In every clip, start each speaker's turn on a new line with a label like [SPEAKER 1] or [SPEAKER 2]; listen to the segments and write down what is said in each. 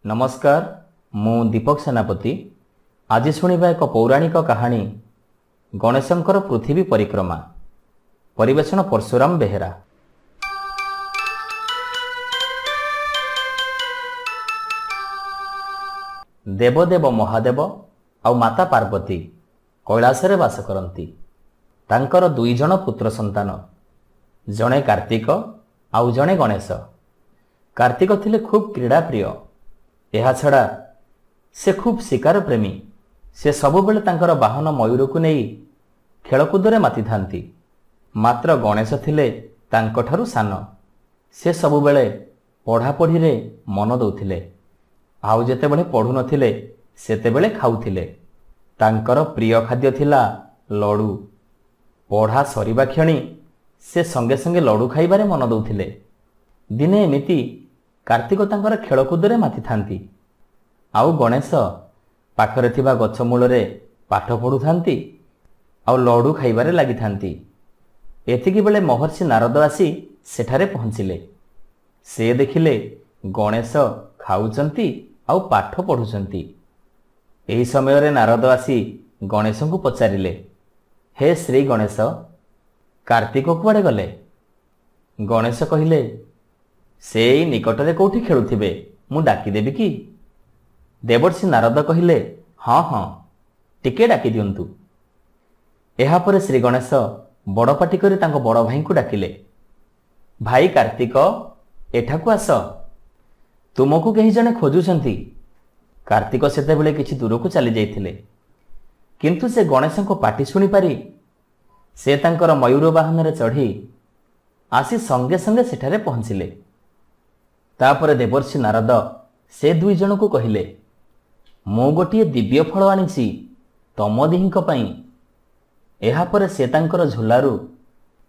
[SPEAKER 1] नमस्कार मु दीपक सेनापति आज शुणा एक पौराणिक कहानी गणेशंकर पृथ्वी परिक्रमा परिवेषण परशुराम बेहेरा। देवदेव महादेव आउ माता पार्वती कैलासरे वास करती। तांकर दुई जण पुत्र संतान, जणे कार्तिक आउ जणे गणेश। कार्तिक थिले खूब क्रीड़ा प्रिय। एहा छड़ा से खूब शिकार प्रेमी। से सबुबेले तांकर बाहन मयूर को नहीं खेलकूदरे माति थांती। मात्र गणेश थिले तांकठारु सान। से सबुबेले पढ़ापढ़ी रे मन दउथिले। आउ जेतेबेले पढ़ु नथिले सेतेबेले खाउथिले। तांकर प्रिय खाद्य थिला लडू। पढ़ा सरीबा क्षणी से संगे संगे लडू खाइबारे मन दउथिले। दिने एमिति कार्तिक तांकर खेलकूदरे माति थांती। आउ गणेश पाखरे थिबा गछ मूलरे पाठ पढ़ुथांती आउ लडू खाइबारे लागि थांती। एतिकी बेले महर्षि नारद आसी सेठारे पहुंचिले। से देखिले गणेश खाउचंती आउ पाठ पढ़ुचंती। एही समय रे नारद आसी गणेश को पचारिले, हे श्री गणेश, कार्तिक कुआडे गले? गणेश कहिले, से निकटरे कोठी खेलुथिबे, मु डाकी देबी कि? देवर्षि नारद कहिले, हाँ हाँ टिके डाकी दियंतु। एहा परे श्री गणेश बड़पाटी करी तांको बड़ भाई को डाकिले, भाई कार्तिक एठाकु आस, तुमको कहीं जने खोजुछंती। कार्तिक सेतेबेले किछि दूर को चली जाइथिले, किंतु से गणेश को पाटी सुनी पारी से तांकर मयूर वाहन रे चढ़ी आसी संगे संगे सेठारे पहुंचिले। तापरे देवर्षि नारद से दुई जन को कहिले, मु गोटिए दिव्य फल आनिछि तम दिहिंक पई। एहा परे से तांकर झोलारू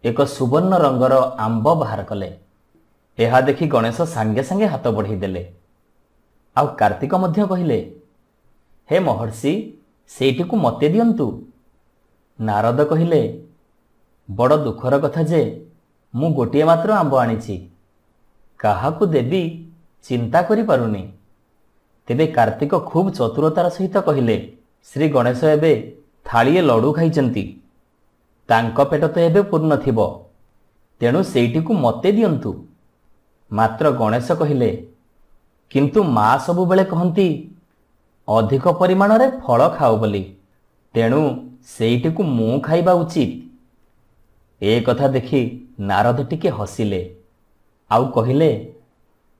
[SPEAKER 1] एक सुवर्ण रंगर आंब बाहर कले। एहा देखि गणेश सांगे सांगे हाथ बढ़ाई देले। आउ कार्तिक मध्य कहिले, हे महर्षि, सेठी को मते दियंतु। नारद कहिले, बड़ दुखर कथा जे मु गोटिए मात्र आंब आनिछि, काहाकू देवी चिंता करि पारुनी। तेबे कार्तिक खूब चतुरतार सहित कहिले, श्री गणेश एबे थाळीए लडू खाइचंती, तांक पेट तो एबे पूर्ण थिबो, तेणु सेठी को मते दियंतु। मात्र गणेश कहिले, किंतु मां सबु बेले कहंती अधिक परिमाण रे फल खाओ बोली, तेणु सेठी को मु खाइबा उचित। ए कथा देखि नारद टिके हसिले आउ कहिले,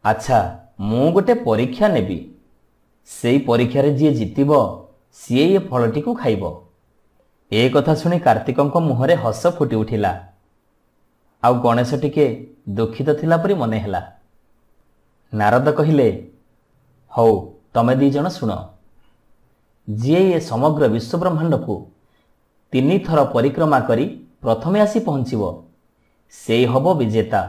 [SPEAKER 1] अच्छा मु गोटे परीक्षा नेबी, सेई परीक्षा रे जे जितिबो सिए ये फलटी को खाइबो। ए कथा सुनी कार्तिकंक मुहरे हस फुटी उठिला। आउ गणेश टिके दुखित थिला परी मने हेला। नारद कहिले, हौ तमे दी जण सुनो, जे ये समग्र विश्व ब्रह्मांड को 3 थर परिक्रमा करी प्रथमे आसी पहुंचिबो से हबो विजेता।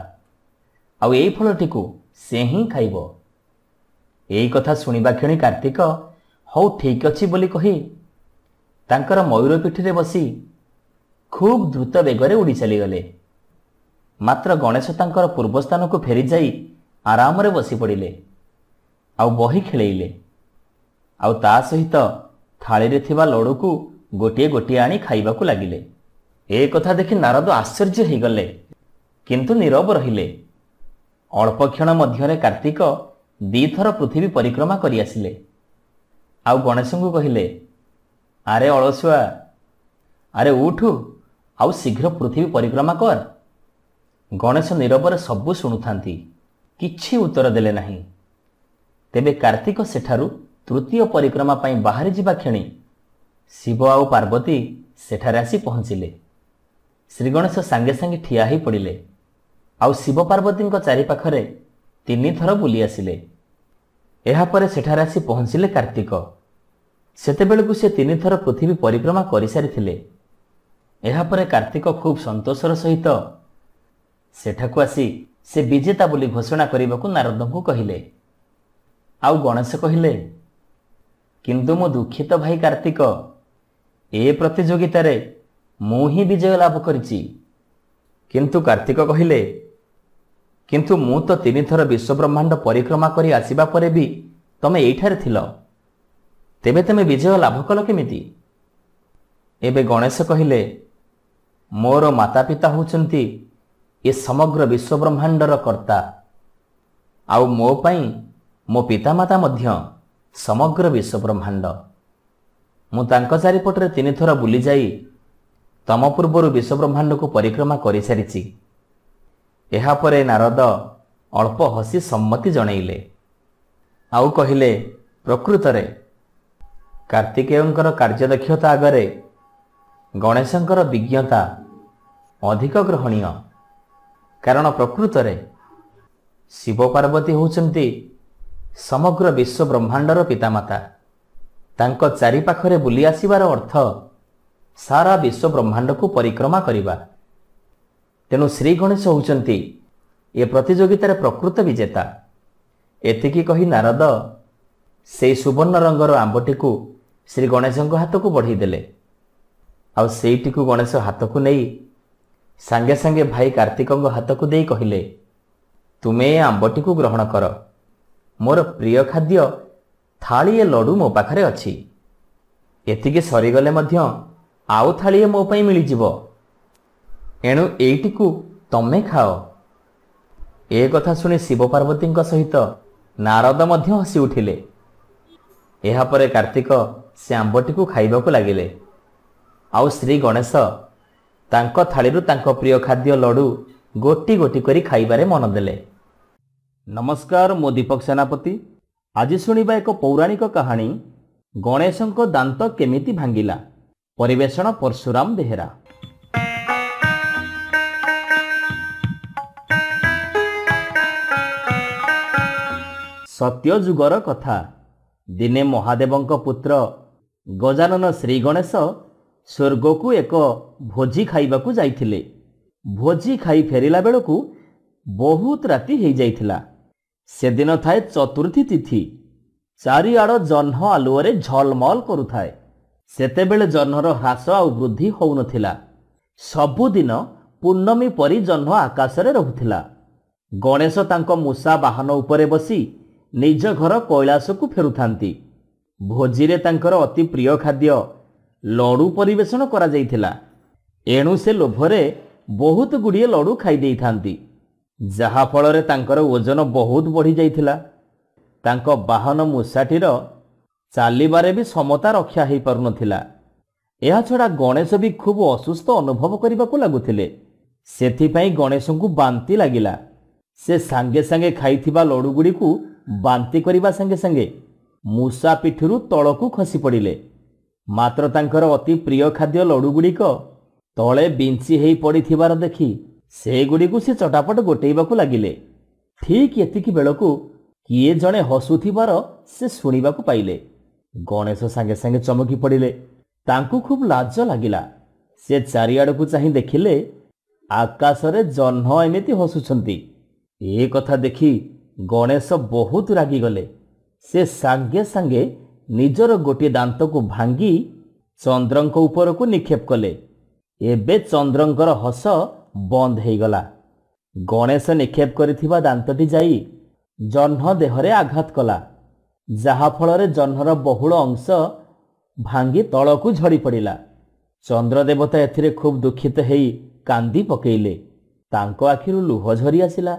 [SPEAKER 1] आउ एई फलटी को से ही खाइबो। एई कथा सुनिबा क्षणी कार्तिक हौ ठीक अछि बोली कही तांकर मयूर पिठिरे बसी खूब द्रुत बेगरे उड़ी चली गले। मात्र गणेश तांकर पूर्व स्थान को फेरी जाई आराम रे बसी पड़िले आउ बही खेलेइले। आउ ता सहित थाली रे थिबा लडू को गोटिए गोटिए आनी खाइबा को लागिले। ए कथा देखि नारद आश्चर्य हो गले, किंतु नीरव रहिले। अल्प क्षण मध्यरे कार्तिक 2 थर पृथ्वी परिक्रमा करि आसिले। आउ गणेश को कहिले, अरे अलसुआ, अरे उठु आउ शीघ्र पृथ्वी परिक्रमा कर। गणेश नीरवरे सबु शुणुथांती, किछि उत्तर देले नाही। तेबे कार्तिक सेठारु तृतीय परिक्रमा पई बाहरी जिबा क्षणी शिव आउ पार्वती सेठारे आसी पहुंचिले। श्री गणेश सांगे सांगे ठिया ही पड़िले आउ शिव पार्वती चारि पाखरे 3 थर बुली आसिले। एहा परे सेठारे आसी पहुंचिले कार्तिक। सेतेबेलकु से 3 थर पृथ्वी परिक्रमा करि सारिथिले। एहा परे कार्तिक खूब संतोषर सहित सेठाकु आसी से विजेता बोली घोषणा करबाकू नारद को कहिले। आउ गणेश कहिले, किंतु मो दुखित भाई कार्तिक, ए प्रतियोगिता रे मु ही विजय लाभ करिछि। किंतु कार्तिक कहिले, किंतु मु तो 3 थर विश्व ब्रह्मांड परिक्रमा करी आसीबा परे भी ତମେ ଏଇଠାରେ ଥିଲ, ତେବେ ତମେ ବିଜୟ ଲାଭ କଲ କେମିତି? ଏବେ ଗଣେଶ କହିଲେ, ମୋର ମାତା ପିତା ହେଉଛନ୍ତି ଏ ସମଗ୍ର ବିଶ୍ୱବ୍ରହ୍ମାଣ୍ଡର କର୍ତ୍ତା, ଆଉ ମୋ ପାଇଁ ମୋ ପିତାମାତା ମଧ୍ୟ ସମଗ୍ର ବିଶ୍ୱବ୍ରହ୍ମାଣ୍ଡ। ମୁଁ ତାଙ୍କ ଚାରିପଟରେ 3 ଥର ବୁଲିଯାଇ ତମ ପୂର୍ବରୁ ବିଶ୍ୱବ୍ରହ୍ମାଣ୍ଡକୁ ପରିକ୍ରମା କରିସାରିଛି। ଏହାପରେ ନାରଦ ଅଳ୍ପ ହସି ସମ୍ମତି ଜଣେଇଲେ, ଆଉ କହିଲେ, ପ୍ରକୃତରେ କାର୍ତ୍ତିକେୟଙ୍କର କାର୍ଯ୍ୟଦକ୍ଷତା ଆଗରେ ଗଣେଶଙ୍କର ବିଜ୍ଞତା ଅଧିକ ଗ୍ରହଣୀୟ। କାରଣ ପ୍ରକୃତରେ ଶିବ ପାର୍ବତୀ ହେଉଛନ୍ତି ସମଗ୍ର ବିଶ୍ୱବ୍ରହ୍ମାଣ୍ଡର ପିତାମାତା। ତାଙ୍କ ଚାରିପାଖରେ ବୁଲି ଆସିବାର ଅର୍ଥ ସାରା ବିଶ୍ୱବ୍ରହ୍ମାଣ୍ଡକୁ ପରିକ୍ରମା କରିବା। ତେଣୁ ଶ୍ରୀ ଗଣେଶ ହେଉଛନ୍ତି ଏ ପ୍ରତିଯୋଗିତାରେ ପ୍ରକୃତ ବିଜେତା। ଏତିକି କହି ନାରଦ ସେହି ସୁବର୍ଣ୍ଣ ରଙ୍ଗର ଆମ୍ବଟିକୁ ଶ୍ରୀ ଗଣେଶଙ୍କ ହାତକୁ ବଢ଼େଇଦେଲେ। ଆଉ ସେଇଟିକୁ ଗଣେଶ ହାତକୁ ନେଇ ସାଙ୍ଗେ ସାଙ୍ଗେ ଭାଇ କାର୍ତ୍ତିକଙ୍କ ହାତକୁ ଦେଇ କହିଲେ, ତୁମେ ଏ ଆମ୍ବଟିକୁ ଗ୍ରହଣ କର। ମୋର ପ୍ରିୟ ଖାଦ୍ୟ ଥାଳିଏ ଲଡ଼ୁ ମୋ ପାଖରେ ଅଛି। ଏତିକି ସରିଗଲେ ମଧ୍ୟ ଆଉ ଥାଳିଏ ମୋ ପାଇଁ ମିଳିଯିବ। ଏଣୁ ଏଇଟିକୁ ତମେ ଖାଅ। ଏ କଥା ଶୁଣି ଶିବ ପାର୍ବତୀଙ୍କ ସହିତ ନାରଦ ମଧ୍ୟ ହସି ଉଠିଲେ। ଏହାପରେ କାର୍ତ୍ତିକ ସେ ଆମ୍ବଟିକୁ ଖାଇବାକୁ ଲାଗିଲେ। ଆଉ ଶ୍ରୀ ଗଣେଶ ତାଙ୍କ ଥାଳିରୁ ତାଙ୍କ ପ୍ରିୟ ଖାଦ୍ୟ ଲଡ଼ୁ ଗୋଟି ଗୋଟି କରି ଖାଇବାରେ ମନ ଦେଲେ। ନମସ୍କାର, ମୁଁ ଦୀପକ ସେନାପତି। ଆଜି ଶୁଣିବା ଏକ ପୌରାଣିକ କାହାଣୀ, ଗଣେଶଙ୍କ ଦାନ୍ତ କେମିତି ଭାଙ୍ଗିଲା। ପରିବେଷଣ ପରଶୁରାମ ବେହେରା। ସତ୍ୟଯୁଗର କଥା। ଦିନେ ମହାଦେବଙ୍କ ପୁତ୍ର ଗଜାନନ ଶ୍ରୀ ଗଣେଶ ସ୍ୱର୍ଗକୁ ଏକ ଭୋଜି ଖାଇବାକୁ ଯାଇଥିଲେ। ଭୋଜି ଖାଇ ଫେରିଲା ବେଳକୁ ବହୁତ ରାତି ହେଇଯାଇଥିଲା। ସେଦିନ ଥାଏ ଚତୁର୍ଥୀ ତିଥି। ଚାରିଆଡ଼ ଜହ୍ନ ଆଲୁଅରେ ଝଲମଲ କରୁଥାଏ। ସେତେବେଳେ ଜହ୍ନର ହ୍ରାସ ଆଉ ବୃଦ୍ଧି ହେଉନଥିଲା। ସବୁଦିନ ପୂର୍ଣ୍ଣମୀ ପରି ଜହ୍ନ ଆକାଶରେ ରହୁଥିଲା। ଗଣେଶ ତାଙ୍କ ମୂଷା ବାହନ ଉପରେ ବସି ନିଜ ଘର କୈଳାସକୁ ଫେରୁଥାନ୍ତି। ଭୋଜିରେ ତାଙ୍କର ଅତି ପ୍ରିୟ ଖାଦ୍ୟ ଲଡ଼ୁ ପରିବେଷଣ କରାଯାଇଥିଲା। ଏଣୁ ସେ ଲୋଭରେ ବହୁତ ଗୁଡ଼ିଏ ଲଡ଼ୁ ଖାଇ ଦେଇଥାନ୍ତି, ଯାହାଫଳରେ ତାଙ୍କର ଓଜନ ବହୁତ ବଢ଼ିଯାଇଥିଲା। ତାଙ୍କ ବାହନ ମୂଷାଟିର ଚାଲିବାରେ ବି ସମତା ରକ୍ଷା ହୋଇପାରୁନଥିଲା। ଏହାଛଡ଼ା ଗଣେଶ ବି ଖୁବ୍ ଅସୁସ୍ଥ ଅନୁଭବ କରିବାକୁ ଲାଗୁଥିଲେ। ସେଥିପାଇଁ ଗଣେଶଙ୍କୁ ବାନ୍ତି ଲାଗିଲା। ସେ ସାଙ୍ଗେ ସାଙ୍ଗେ ଖାଇଥିବା ଲଡ଼ୁଗୁଡ଼ିକୁ ବାନ୍ତି କରିବା ସାଙ୍ଗେ ସାଙ୍ଗେ ମୂଷା ପିଠିରୁ ତଳକୁ ଖସି ପଡ଼ିଲେ। ମାତ୍ର ତାଙ୍କର ଅତି ପ୍ରିୟ ଖାଦ୍ୟ ଲଡ଼ୁଗୁଡ଼ିକ ତଳେ ବିଞ୍ଚି ହେଇ ପଡ଼ିଥିବାର ଦେଖି ସେଗୁଡ଼ିକୁ ସେ ଚଟାପଟ ଗୋଟେଇବାକୁ ଲାଗିଲେ। ଠିକ୍ ଏତିକି ବେଳକୁ କିଏ ଜଣେ ହସୁଥିବାର ସେ ଶୁଣିବାକୁ ପାଇଲେ। ଗଣେଶ ସାଙ୍ଗେ ସାଙ୍ଗେ ଚମକି ପଡ଼ିଲେ। ତାଙ୍କୁ ଖୁବ୍ ଲାଜ ଲାଗିଲା। ସେ ଚାରିଆଡ଼କୁ ଚାହିଁ ଦେଖିଲେ, ଆକାଶରେ ଜହ୍ନ ଏମିତି ହସୁଛନ୍ତି। ଏ କଥା ଦେଖି ଗଣେଶ ବହୁତ ରାଗିଗଲେ। ସେ ସାଙ୍ଗେ ସାଙ୍ଗେ ନିଜର ଗୋଟିଏ ଦାନ୍ତକୁ ଭାଙ୍ଗି ଚନ୍ଦ୍ରଙ୍କ ଉପରକୁ ନିକ୍ଷେପ କଲେ। ଏବେ ଚନ୍ଦ୍ରଙ୍କର ହସ ବନ୍ଦ ହେଇଗଲା। ଗଣେଶ ନିକ୍ଷେପ କରିଥିବା ଦାନ୍ତଟି ଯାଇ ଜହ୍ନ ଦେହରେ ଆଘାତ କଲା, ଯାହାଫଳରେ ଜହ୍ନର ବହୁଳ ଅଂଶ ଭାଙ୍ଗି ତଳକୁ ଝଡ଼ି ପଡ଼ିଲା। ଚନ୍ଦ୍ରଦେବତା ଏଥିରେ ଖୁବ୍ ଦୁଃଖିତ ହେଇ କାନ୍ଦି ପକେଇଲେ। ତାଙ୍କ ଆଖିରୁ ଲୁହ ଝରି ଆସିଲା।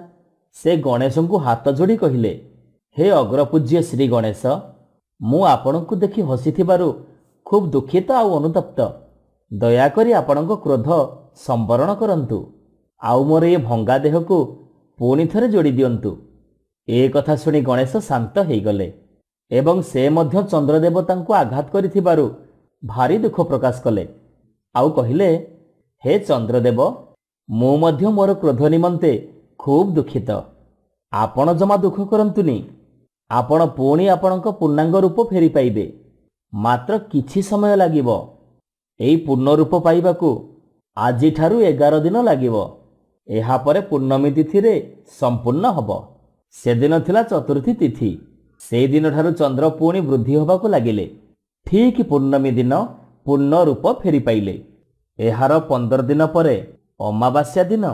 [SPEAKER 1] ସେ ଗଣେଶଙ୍କୁ ହାତ ଯୋଡ଼ି କହିଲେ, ହେ ଅଗ୍ରପୂଜ୍ୟ ଶ୍ରୀ ଗଣେଶ, ମୁଁ ଆପଣଙ୍କୁ ଦେଖି ହସିଥିବାରୁ ଖୁବ୍ ଦୁଃଖିତ ଆଉ ଅନୁତପ୍ତ। ଦୟାକରି ଆପଣଙ୍କ କ୍ରୋଧ ସମ୍ବରଣ କରନ୍ତୁ, ଆଉ ମୋର ଏ ଭଙ୍ଗା ଦେହକୁ ପୁଣି ଥରେ ଯୋଡ଼ି ଦିଅନ୍ତୁ। ଏ କଥା ଶୁଣି ଗଣେଶ ଶାନ୍ତ ହେଇଗଲେ ଏବଂ ସେ ମଧ୍ୟ ଚନ୍ଦ୍ରଦେବତାଙ୍କୁ ଆଘାତ କରିଥିବାରୁ ଭାରି ଦୁଃଖ ପ୍ରକାଶ କଲେ। ଆଉ କହିଲେ, ହେ ଚନ୍ଦ୍ରଦେବ, ମୁଁ ମଧ୍ୟ ମୋର କ୍ରୋଧ ନିମନ୍ତେ ଖୁବ୍ ଦୁଃଖିତ। ଆପଣ ଜମା ଦୁଃଖ କରନ୍ତୁନି। ଆପଣ ପୁଣି ଆପଣଙ୍କ ପୂର୍ଣ୍ଣାଙ୍ଗ ରୂପ ଫେରି ପାଇବେ। ମାତ୍ର କିଛି ସମୟ ଲାଗିବ। ଏହି ପୂର୍ଣ୍ଣ ରୂପ ପାଇବାକୁ ଆଜିଠାରୁ 11 ଦିନ ଲାଗିବ। ଏହାପରେ ପୂର୍ଣ୍ଣମୀ ତିଥିରେ ସମ୍ପୂର୍ଣ୍ଣ ହେବ। ସେଦିନ ଥିଲା ଚତୁର୍ଥୀ ତିଥି। ସେହିଦିନଠାରୁ ଚନ୍ଦ୍ର ପୁଣି ବୃଦ୍ଧି ହେବାକୁ ଲାଗିଲେ। ଠିକ୍ ପୂର୍ଣ୍ଣମୀ ଦିନ ପୂର୍ଣ୍ଣ ରୂପ ଫେରି ପାଇଲେ। ଏହାର 15 ଦିନ ପରେ ଅମାବାସ୍ୟା ଦିନ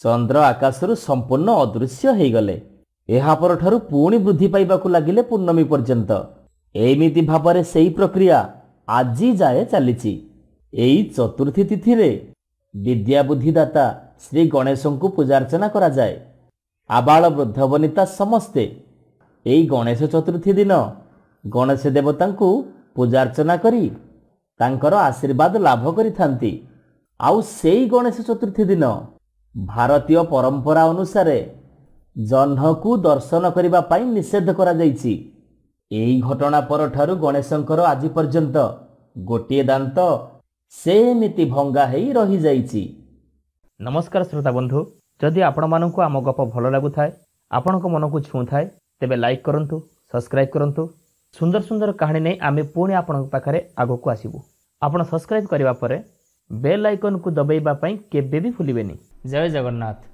[SPEAKER 1] ଚନ୍ଦ୍ର ଆକାଶରୁ ସମ୍ପୂର୍ଣ୍ଣ ଅଦୃଶ୍ୟ ହେଇଗଲେ। ଏହା ପରଠାରୁ ପୁଣି ବୃଦ୍ଧି ପାଇବାକୁ ଲାଗିଲେ ପୂର୍ଣ୍ଣମୀ ପର୍ଯ୍ୟନ୍ତ। ଏମିତି ଭାବରେ ସେହି ପ୍ରକ୍ରିୟା ଆଜି ଯାଏ ଚାଲିଛି। ଏହି ଚତୁର୍ଥୀ ତିଥିରେ ବିଦ୍ୟା ବୁଦ୍ଧିଦାତା ଶ୍ରୀ ଗଣେଶଙ୍କୁ ପୂଜାର୍ଚ୍ଚନା କରାଯାଏ। ଆବାଳ ବୃଦ୍ଧ ବନିତା ସମସ୍ତେ ଏହି ଗଣେଶ ଚତୁର୍ଥୀ ଦିନ ଗଣେଶ ଦେବତାଙ୍କୁ ପୂଜାର୍ଚ୍ଚନା କରି ତାଙ୍କର ଆଶୀର୍ବାଦ ଲାଭ କରିଥାନ୍ତି। ଆଉ ସେଇ ଗଣେଶ ଚତୁର୍ଥୀ ଦିନ ଭାରତୀୟ ପରମ୍ପରା ଅନୁସାରେ ଜହ୍ନକୁ ଦର୍ଶନ କରିବା ପାଇଁ ନିଷେଧ କରାଯାଇଛି। ଏହି ଘଟଣା ପରଠାରୁ ଗଣେଶଙ୍କର ଆଜି ପର୍ଯ୍ୟନ୍ତ ଗୋଟିଏ ଦାନ୍ତ ସେମିତି ଭଙ୍ଗା ହେଇ ରହିଯାଇଛି। ନମସ୍କାର ଶ୍ରୋତା ବନ୍ଧୁ, ଯଦି ଆପଣମାନଙ୍କୁ ଆମ ଗପ ଭଲ ଲାଗୁଥାଏ, ଆପଣଙ୍କ ମନକୁ ଛୁଉଁଥାଏ, ତେବେ ଲାଇକ୍ କରନ୍ତୁ, ସବସ୍କ୍ରାଇବ୍ କରନ୍ତୁ। ସୁନ୍ଦର ସୁନ୍ଦର କାହାଣୀ ନେଇ ଆମେ ପୁଣି ଆପଣଙ୍କ ପାଖରେ ଆଗକୁ ଆସିବୁ। ଆପଣ ସବସ୍କ୍ରାଇବ୍ କରିବା ପରେ ବେଲ୍ ଆଇକନ୍କୁ ଦବାଇବା ପାଇଁ କେବେ ବି ଭୁଲିବେନି। ଜୟ ଜଗନ୍ନାଥ।